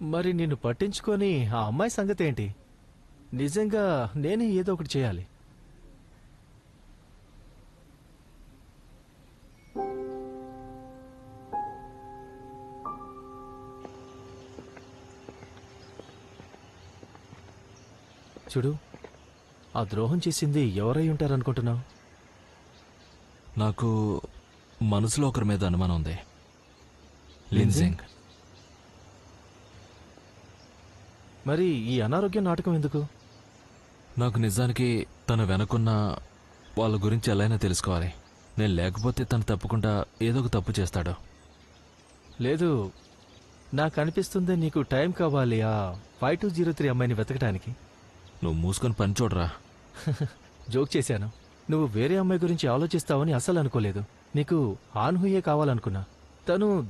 మరి నిన్ను పట్టించుకొని ఆ అమ్మాయి సంగతి ఏంటి? నిజంగా నేనే ఏదో ఒకటి చేయాలి. చూడు, ఆ ద్రోహం చేసింది ఎవరై ఉంటారనుకుంటున్నావు? నాకు మనసులో ఒకరి మీద అనుమానం ఉంది. లిన్జింగ్. మరి ఈ అనారోగ్య నాటకం ఎందుకు? నాకు నిజానికి తన వెనకున్న వాళ్ళ గురించి ఎలా అయినా తెలుసుకోవాలి. నేను లేకపోతే తను తప్పకుండా ఏదో ఒక తప్పు చేస్తాడు. లేదు, నాకు అనిపిస్తుంది నీకు టైం కావాలి ఆ 5203 అమ్మాయిని వెతకడానికి. నువ్వు మూసుకొని పని చూడరా. జోక్ చేశాను. నువ్వు వేరే అమ్మాయి గురించి ఆలోచిస్తావని అసలు అనుకోలేదు. నీకు ఆన్హుయే కావాలనుకున్నా. తను